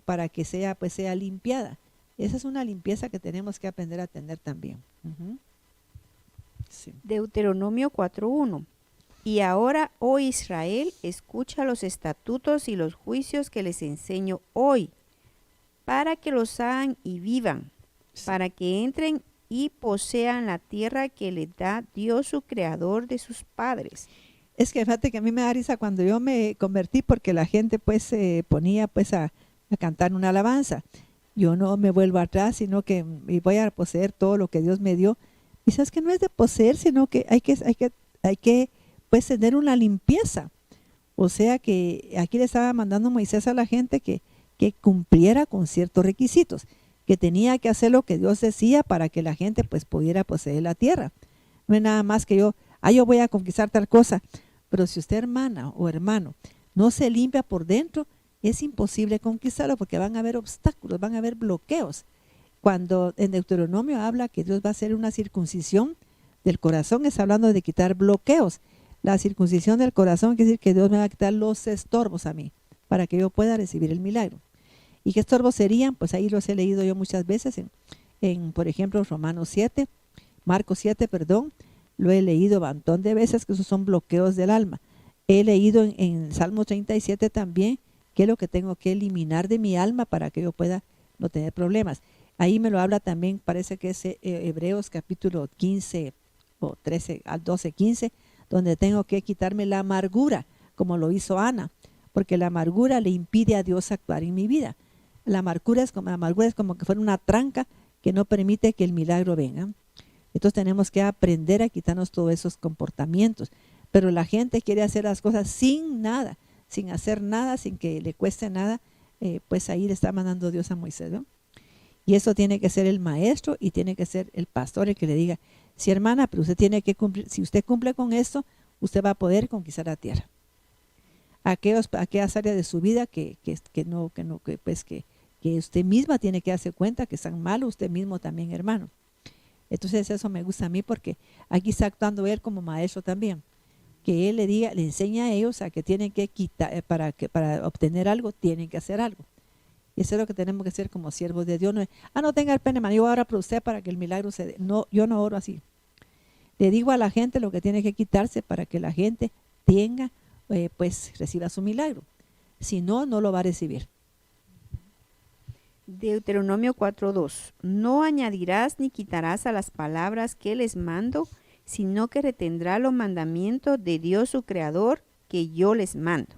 para que sea limpiada. Esa es una limpieza que tenemos que aprender a tener también. Sí. Deuteronomio 4:1. Y ahora, oh Israel, escucha los estatutos y los juicios que les enseño hoy, para que los hagan y vivan, para que entren y posean la tierra que les da Dios, su creador, de sus padres. Es que fíjate que a mí me da risa cuando yo me convertí, porque la gente pues se ponía pues a cantar una alabanza. Yo no me vuelvo atrás, sino que voy a poseer todo lo que Dios me dio. Y sabes que no es de poseer, sino que hay que pues tener una limpieza. O sea que aquí le estaba mandando Moisés a la gente que cumpliera con ciertos requisitos, que tenía que hacer lo que Dios decía para que la gente pues pudiera poseer la tierra. No es nada más que yo voy a conquistar tal cosa, pero si usted, hermana o hermano, no se limpia por dentro, es imposible conquistarlo, porque van a haber obstáculos, van a haber bloqueos. Cuando en Deuteronomio habla que Dios va a hacer una circuncisión del corazón, es hablando de quitar bloqueos. La circuncisión del corazón quiere decir que Dios me va a quitar los estorbos a mí, para que yo pueda recibir el milagro. ¿Y qué estorbos serían? Pues ahí los he leído yo muchas veces en por ejemplo, Marcos 7, lo he leído un montón de veces, que esos son bloqueos del alma. He leído en Salmo 37 también, qué es lo que tengo que eliminar de mi alma para que yo pueda no tener problemas. Ahí me lo habla también, parece que es Hebreos capítulo 15 o 13 al 12, 15, donde tengo que quitarme la amargura, como lo hizo Ana, porque la amargura le impide a Dios actuar en mi vida. La amargura es como que fuera una tranca que no permite que el milagro venga. Entonces tenemos que aprender a quitarnos todos esos comportamientos. Pero la gente quiere hacer las cosas sin nada, sin hacer nada, sin que le cueste nada. Pues ahí le está mandando Dios a Moisés, ¿no? Y eso tiene que ser el maestro y tiene que ser el pastor el que le diga, sí, hermana, pero usted tiene que cumplir, si usted cumple con esto, usted va a poder conquistar la tierra. Aquellas áreas de su vida que usted misma tiene que darse cuenta que están mal, usted mismo también, hermano. Entonces eso me gusta a mí porque aquí está actuando él como maestro también. Que él le enseña a ellos a que tienen que quitar, para obtener algo, tienen que hacer algo. Y eso es lo que tenemos que hacer como siervos de Dios. No es, no tenga el pena, yo voy a orar por usted para que el milagro se dé. No, yo no oro así. Le digo a la gente lo que tiene que quitarse para que la gente tenga, pues reciba su milagro. Si no, no lo va a recibir. Deuteronomio 4:2. No añadirás ni quitarás a las palabras que les mando, sino que retendrá los mandamientos de Dios su Creador que yo les mando.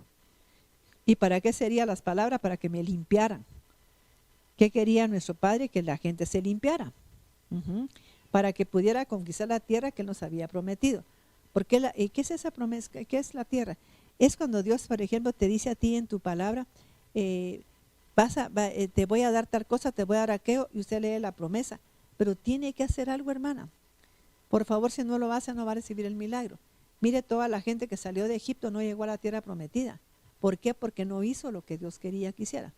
¿Y para qué serían las palabras? Para que me limpiaran. ¿Qué quería nuestro Padre? Que la gente se limpiara. Para que pudiera conquistar la tierra que Él nos había prometido. Porque ¿qué es esa promesa? ¿Qué es la tierra? Es cuando Dios, por ejemplo, te dice a ti en tu palabra, te voy a dar tal cosa, te voy a dar aquello, y usted lee la promesa. Pero tiene que hacer algo, hermana. Por favor, si no lo hace, no va a recibir el milagro. Mire, toda la gente que salió de Egipto no llegó a la tierra prometida. ¿Por qué? Porque no hizo lo que Dios quería que hiciera.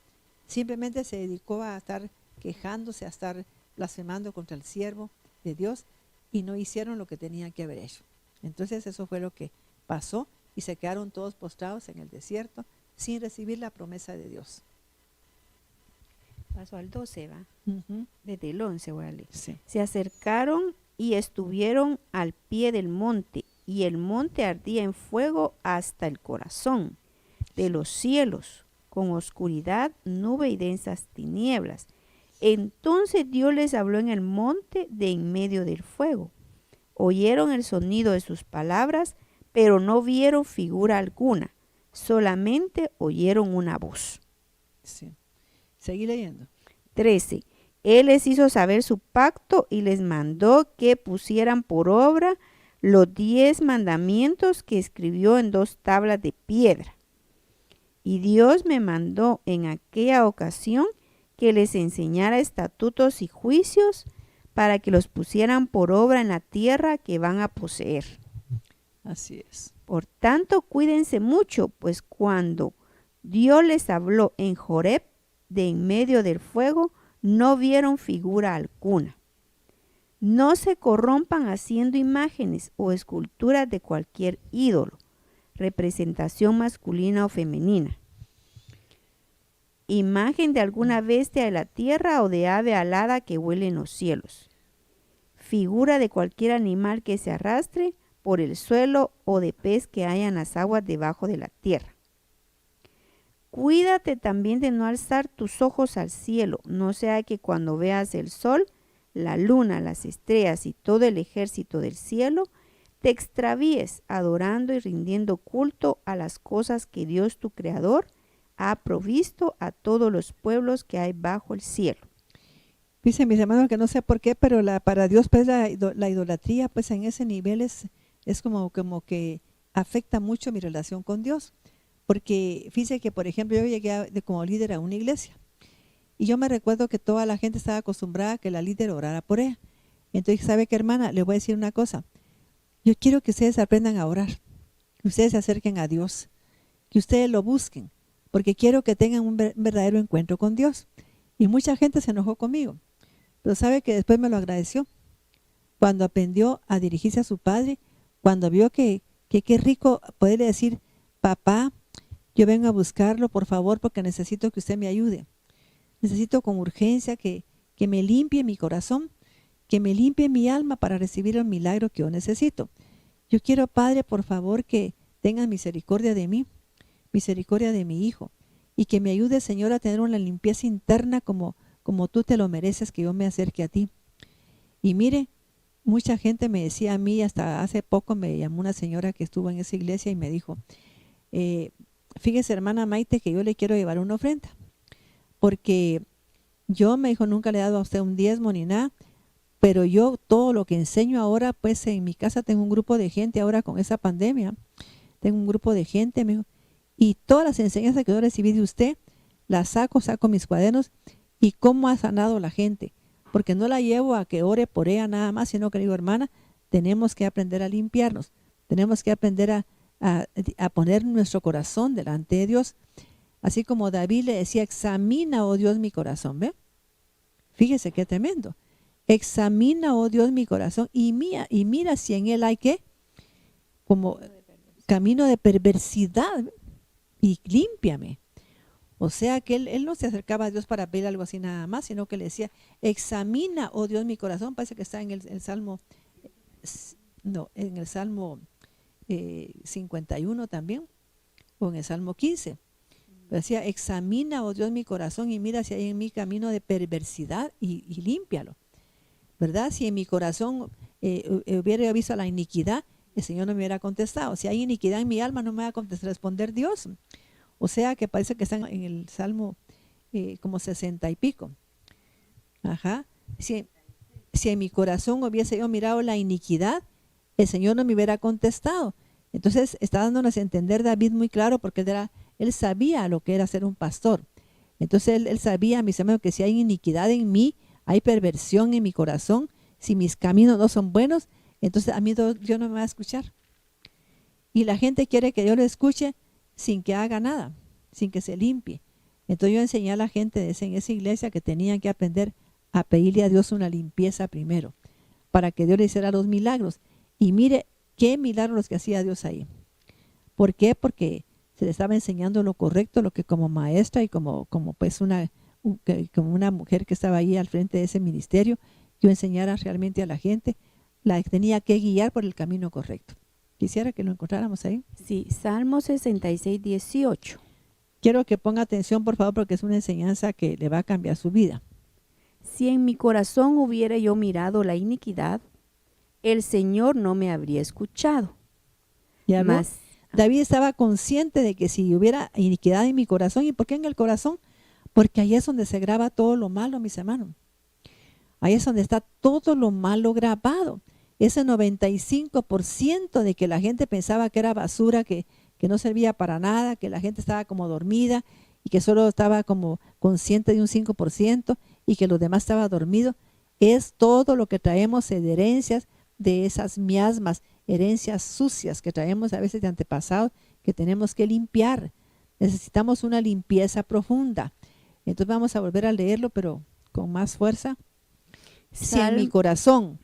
Simplemente se dedicó a estar quejándose, a estar blasfemando contra el siervo de Dios y no hicieron lo que tenían que haber hecho. Entonces eso fue lo que pasó y se quedaron todos postrados en el desierto sin recibir la promesa de Dios. Paso al 12, ¿va? Uh-huh. Desde el 11 voy a leer. Sí. Se acercaron y estuvieron al pie del monte, y el monte ardía en fuego hasta el corazón de los cielos, con oscuridad, nube y densas tinieblas. Entonces Dios les habló en el monte de en medio del fuego. Oyeron el sonido de sus palabras, pero no vieron figura alguna, solamente oyeron una voz. Sí. Seguí leyendo. 13. Él les hizo saber su pacto y les mandó que pusieran por obra los 10 mandamientos que escribió en 2 tablas de piedra. Y Dios me mandó en aquella ocasión que les enseñara estatutos y juicios para que los pusieran por obra en la tierra que van a poseer. Así es. Por tanto, cuídense mucho, pues cuando Dios les habló en Joreb, de en medio del fuego, no vieron figura alguna. No se corrompan haciendo imágenes o esculturas de cualquier ídolo, representación masculina o femenina, imagen de alguna bestia de la tierra o de ave alada que vuele en los cielos, figura de cualquier animal que se arrastre por el suelo o de pez que haya en las aguas debajo de la tierra. Cuídate también de no alzar tus ojos al cielo, no sea que cuando veas el sol, la luna, las estrellas y todo el ejército del cielo, te extravíes adorando y rindiendo culto a las cosas que Dios tu Creador ha provisto a todos los pueblos que hay bajo el cielo. Dice mis hermanos que no sé por qué, pero para Dios pues la idolatría pues en ese nivel es como que afecta mucho mi relación con Dios. Porque fíjese que, por ejemplo, yo llegué como líder a una iglesia y yo me recuerdo que toda la gente estaba acostumbrada a que la líder orara por ella. Entonces, ¿sabe qué, hermana? Les voy a decir una cosa. Yo quiero que ustedes aprendan a orar, que ustedes se acerquen a Dios, que ustedes lo busquen, porque quiero que tengan un verdadero encuentro con Dios. Y mucha gente se enojó conmigo, pero sabe que después me lo agradeció. Cuando aprendió a dirigirse a su padre, cuando vio que qué rico poderle decir, papá, yo vengo a buscarlo, por favor, porque necesito que usted me ayude. Necesito con urgencia que me limpie mi corazón, que me limpie mi alma para recibir el milagro que yo necesito. Yo quiero, Padre, por favor, que tengan misericordia de mí, misericordia de mi hijo, y que me ayude, Señor, a tener una limpieza interna como tú te lo mereces, que yo me acerque a ti. Y mire, mucha gente me decía a mí, hasta hace poco me llamó una señora que estuvo en esa iglesia y me dijo, fíjese, hermana Maite, que yo le quiero llevar una ofrenda, porque yo, me dijo, nunca le he dado a usted un diezmo ni nada, pero yo todo lo que enseño ahora, pues en mi casa tengo un grupo de gente ahora con esa pandemia, tengo un grupo de gente, me dijo, y todas las enseñanzas que yo recibí de usted, las saco mis cuadernos, y cómo ha sanado la gente, porque no la llevo a que ore por ella nada más, sino que le digo, hermana, tenemos que aprender a limpiarnos, tenemos que aprender a poner nuestro corazón delante de Dios, así como David le decía, examina, oh Dios, mi corazón, ¿ve? Fíjese qué tremendo. Examina, oh Dios, mi corazón, y mira si en él hay ¿qué? Como camino de perversidad, y límpiame. O sea que él no se acercaba a Dios para pedir algo así nada más, sino que le decía, examina, oh Dios, mi corazón. Parece que está en el Salmo, no, en el Salmo 51 también, o en el Salmo 15. Decía, examina, oh Dios, mi corazón, y mira si hay en mí camino de perversidad, y límpialo. ¿Verdad? Si en mi corazón hubiera visto la iniquidad, el Señor no me hubiera contestado. Si hay iniquidad en mi alma, no me va a responder Dios. O sea que parece que están en el Salmo como 60 y pico. Ajá. Si en mi corazón hubiese yo mirado la iniquidad, el Señor no me hubiera contestado. Entonces está dándonos a entender David muy claro, porque él sabía lo que era ser un pastor. Entonces él sabía, mis hermanos, que si hay iniquidad en mí, hay perversión en mi corazón, si mis caminos no son buenos, entonces a mí Dios no me va a escuchar. Y la gente quiere que yo lo escuche sin que haga nada, sin que se limpie. Entonces yo enseñé a la gente en esa iglesia que tenían que aprender a pedirle a Dios una limpieza primero, para que Dios le hiciera los milagros. Y mire qué milagros que hacía Dios ahí. ¿Por qué? Porque se le estaba enseñando lo correcto, lo que como maestra y como pues como una mujer que estaba ahí al frente de ese ministerio, yo enseñara realmente a la gente, la tenía que guiar por el camino correcto. Quisiera que lo encontráramos ahí. Sí, Salmo 66, 18. Quiero que ponga atención, por favor, porque es una enseñanza que le va a cambiar su vida. Si en mi corazón hubiera yo mirado la iniquidad, el Señor no me habría escuchado. ¿Ya vio? Mas, David estaba consciente de que si hubiera iniquidad en mi corazón, ¿y por qué en el corazón? Porque ahí es donde se graba todo lo malo, mis hermanos. Ahí es donde está todo lo malo grabado. Ese 95% de que la gente pensaba que era basura, que no servía para nada, que la gente estaba como dormida y que solo estaba como consciente de un 5% y que los demás estaba dormido, es todo lo que traemos de herencias, de esas miasmas, herencias sucias que traemos a veces de antepasados, que tenemos que limpiar. Necesitamos una limpieza profunda. Entonces vamos a volver a leerlo, pero con más fuerza. Si en mi corazón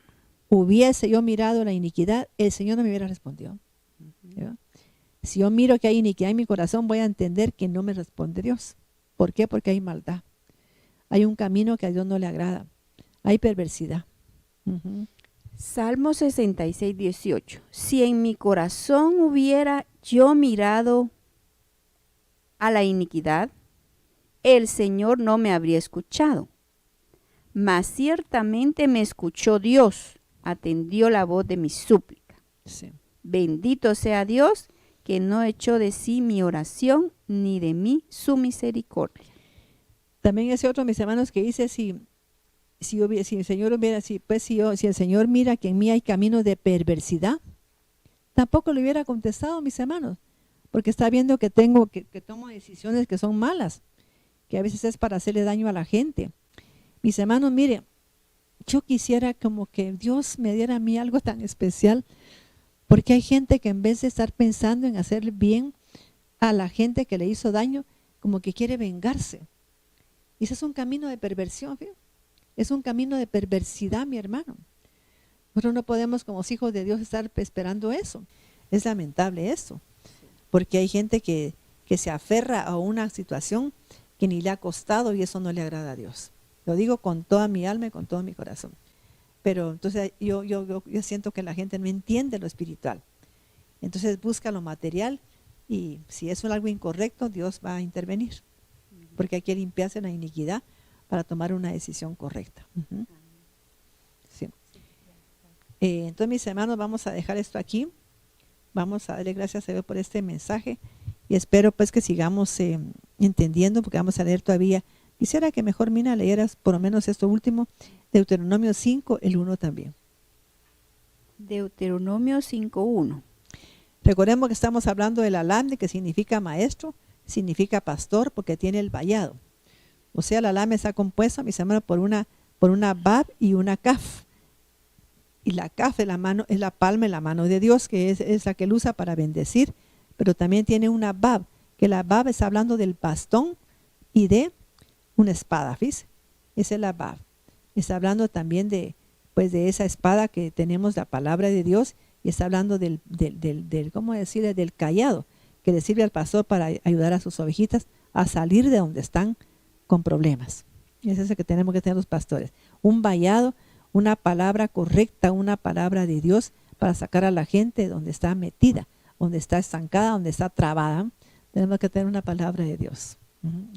hubiese yo mirado la iniquidad, el Señor no me hubiera respondido. ¿Ya? Si yo miro que hay iniquidad en mi corazón, voy a entender que no me responde Dios. ¿Por qué? Porque hay maldad. Hay un camino que a Dios no le agrada. Hay perversidad. Salmo 66, 18. Si en mi corazón hubiera yo mirado a la iniquidad, el Señor no me habría escuchado. Mas ciertamente me escuchó Dios, atendió la voz de mi súplica. Sí. Bendito sea Dios, que no echó de sí mi oración, ni de mí su misericordia. También ese otro, mis hermanos, que dice, si el Señor hubiera, si el Señor mira que en mí hay caminos de perversidad, tampoco le hubiera contestado, mis hermanos, porque está viendo que tomo decisiones que son malas, que a veces es para hacerle daño a la gente. Mis hermanos, mire, yo quisiera como que Dios me diera a mí algo tan especial, porque hay gente que en vez de estar pensando en hacerle bien a la gente que le hizo daño, como que quiere vengarse. Y ese es un camino de perversión, ¿sí? Es un camino de perversidad, mi hermano. Nosotros no podemos como hijos de Dios estar esperando eso. Es lamentable eso, porque hay gente que se aferra a una situación que ni le ha costado y eso no le agrada a Dios. Lo digo con toda mi alma y con todo mi corazón. Pero entonces yo siento que la gente no entiende lo espiritual. Entonces busca lo material y si eso es algo incorrecto, Dios va a intervenir. Porque hay que limpiarse la iniquidad para tomar una decisión correcta. Sí. Entonces, mis hermanos, vamos a dejar esto aquí. Vamos a darle gracias a Dios por este mensaje Y espero pues que sigamos entendiendo, porque vamos a leer todavía. Quisiera que mejor, Mina, leyeras por lo menos esto último, Deuteronomio 5, el 1 también. Deuteronomio 5:1. Recordemos que estamos hablando del alambre, que significa maestro, significa pastor, porque tiene el vallado. O sea, el alambre está compuesto, mis hermanos, por una bab y una kaf. Y la kaf es la palma en la mano de Dios, que es la que él usa para bendecir, pero también tiene una bab, que la bab está hablando del bastón y de una espada, ¿fíjese? Esa es la bab. Está hablando también de esa espada que tenemos, la palabra de Dios, y está hablando del ¿cómo decirle? Del cayado, que le sirve al pastor para ayudar a sus ovejitas a salir de donde están con problemas. Y es eso que tenemos que tener los pastores. Un vallado, una palabra correcta, una palabra de Dios para sacar a la gente donde está metida, donde está estancada, donde está trabada. Tenemos que tener una palabra de Dios.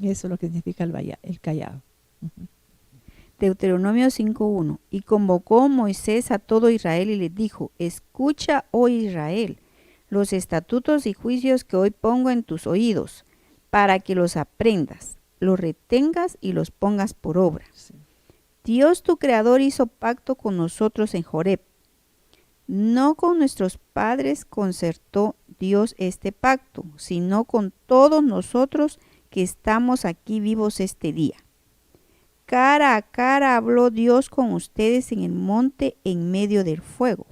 Eso es lo que significa el cayado. Deuteronomio 5:1. Y convocó Moisés a todo Israel y les dijo: escucha, oh Israel, los estatutos y juicios que hoy pongo en tus oídos, para que los aprendas, los retengas y los pongas por obra. Sí. Dios tu creador hizo pacto con nosotros en Joreb. No con nuestros padres concertó Dios este pacto, sino con todos nosotros que estamos aquí vivos este día. Cara a cara habló Dios con ustedes en el monte en medio del fuego,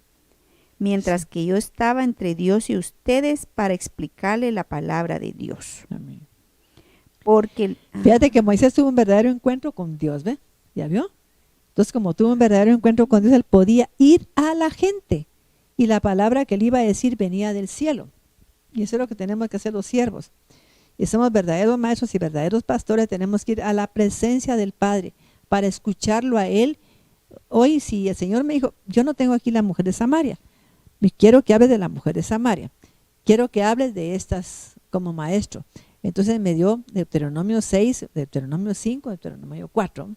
mientras que yo estaba entre Dios y ustedes para explicarle la palabra de Dios. Amén. Porque Fíjate que Moisés tuvo un verdadero encuentro con Dios, ¿ve? ¿Ya vio? Entonces, como tuvo un verdadero encuentro con Dios, él podía ir a la gente. Y la palabra que él iba a decir venía del cielo. Y eso es lo que tenemos que hacer los siervos. Y somos verdaderos maestros y verdaderos pastores, tenemos que ir a la presencia del Padre para escucharlo a Él. Hoy, si el Señor me dijo, yo no tengo aquí la mujer de Samaria, quiero que hables de la mujer de Samaria, quiero que hables de estas como maestro. Entonces me dio Deuteronomio 6, Deuteronomio 5, Deuteronomio 4,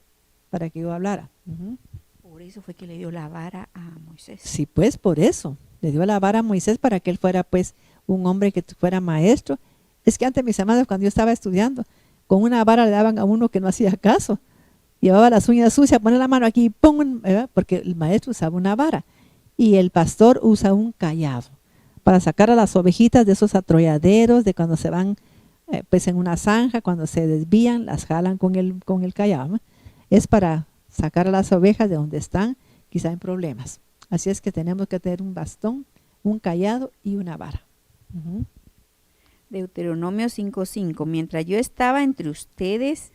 para que yo hablara. por eso fue que le dio la vara a Moisés. Sí, pues por eso, le dio la vara a Moisés para que él fuera pues un hombre que fuera maestro. Es que antes, mis amados, cuando yo estaba estudiando, con una vara le daban a uno que no hacía caso. Llevaba las uñas sucias, pone la mano aquí, porque el maestro usaba una vara. Y el pastor usa un cayado para sacar a las ovejitas de esos atrolladeros, de cuando se van pues en una zanja, cuando se desvían, las jalan con el cayado, ¿no? Es para sacar a las ovejas de donde están, quizá en problemas. Así es que tenemos que tener un bastón, un cayado y una vara. Deuteronomio 5:5. Mientras yo estaba entre ustedes,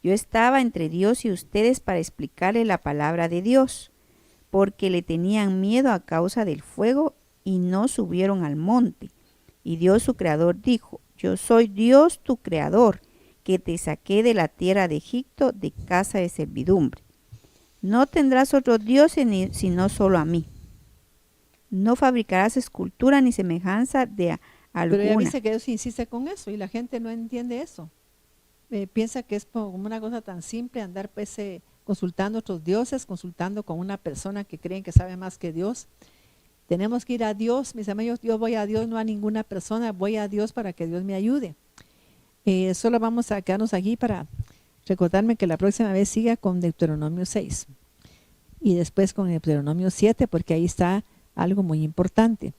yo estaba entre Dios y ustedes para explicarle la palabra de Dios, porque le tenían miedo a causa del fuego y no subieron al monte. Y Dios su creador dijo: yo soy Dios tu creador, que te saqué de la tierra de Egipto, de casa de servidumbre. No tendrás otros dioses sino solo a mí. No fabricarás escultura ni semejanza de alguna. Pero ya dice que Dios insiste con eso y la gente no entiende eso. Piensa que es como una cosa tan simple andar pues consultando a otros dioses, consultando con una persona que creen que sabe más que Dios. Tenemos que ir a Dios, mis amigos. Yo voy a Dios, no a ninguna persona, voy a Dios para que Dios me ayude. Solo vamos a quedarnos aquí para recordarme que la próxima vez siga con Deuteronomio 6 y después con Deuteronomio 7, porque ahí está algo muy importante.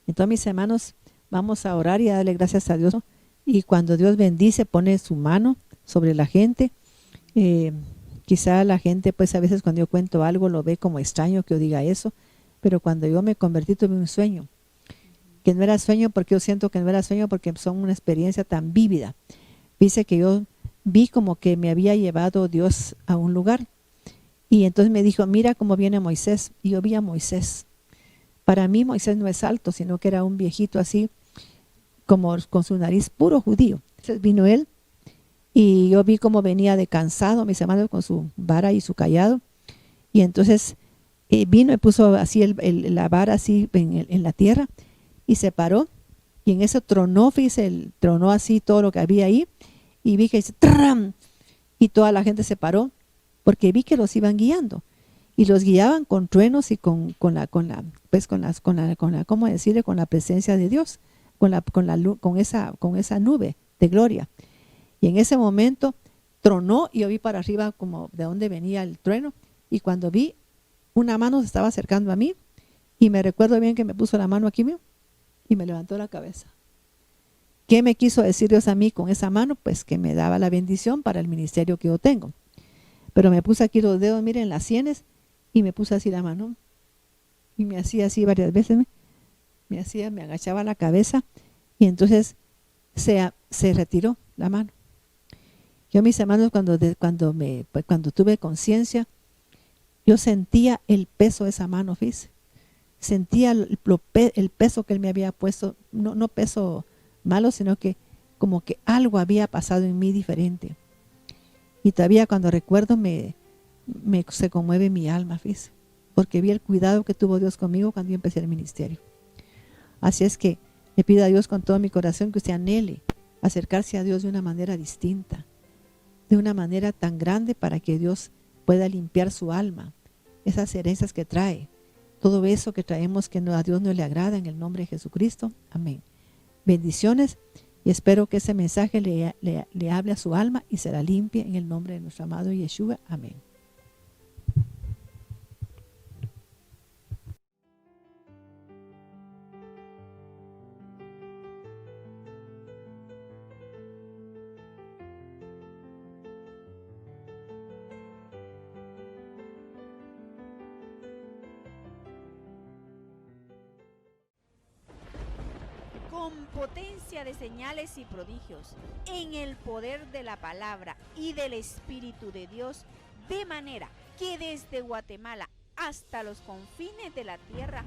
Entonces, mis hermanos, vamos a orar y a darle gracias a Dios. Y cuando Dios bendice, pone su mano sobre la gente. Quizá la gente, pues a veces cuando yo cuento algo, lo ve como extraño que yo diga eso. Pero cuando yo me convertí, tuve un sueño. Que no era sueño porque yo siento que no era sueño porque son una experiencia tan vívida. Dice que yo vi como que me había llevado Dios a un lugar. Y entonces me dijo, mira cómo viene Moisés. Y yo vi a Moisés. Para mí Moisés no es alto, sino que era un viejito así, como con su nariz puro judío. Entonces vino él y yo vi cómo venía de cansado, mis hermanos, con su vara y su cayado. Y entonces vino y puso así la vara así en la tierra y se paró. Y en eso tronó, fíjese, tronó así todo lo que había ahí. Y vi que dice, ¡tram! Y toda la gente se paró porque vi que los iban guiando. Y los guiaban con truenos y con la ¿cómo decirle? Con la presencia de Dios. con esa nube de gloria. Y en ese momento tronó y yo vi para arriba como de dónde venía el trueno. Y cuando vi, una mano se estaba acercando a mí y me recuerdo bien que me puso la mano aquí mío y me levantó la cabeza. ¿Qué me quiso decir Dios a mí con esa mano? Pues que me daba la bendición para el ministerio que yo tengo. Pero me puse aquí los dedos, miren, las sienes, y me puse así la mano. Y me hacía así varias veces, me agachaba la cabeza y entonces se retiró la mano. Yo, mis hermanos, cuando tuve conciencia, yo sentía el peso de esa mano, fíjese. Sentía el peso que él me había puesto, no peso malo, sino que como que algo había pasado en mí diferente. Y todavía cuando recuerdo se conmueve mi alma, fíjese, porque vi el cuidado que tuvo Dios conmigo cuando yo empecé el ministerio. Así es que le pido a Dios con todo mi corazón que usted anhele acercarse a Dios de una manera distinta, de una manera tan grande para que Dios pueda limpiar su alma, esas herencias que trae, todo eso que traemos que a Dios no le agrada, en el nombre de Jesucristo. Amén. Bendiciones y espero que ese mensaje le hable a su alma y se la limpie en el nombre de nuestro amado Yeshua. Amén. Con potencia de señales y prodigios, en el poder de la palabra y del Espíritu de Dios, de manera que desde Guatemala hasta los confines de la tierra,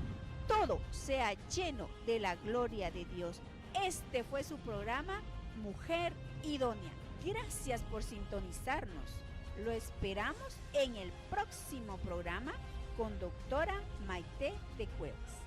todo sea lleno de la gloria de Dios. Este fue su programa, Mujer Idónea. Gracias por sintonizarnos. Lo esperamos en el próximo programa con doctora Maite de Cuevas.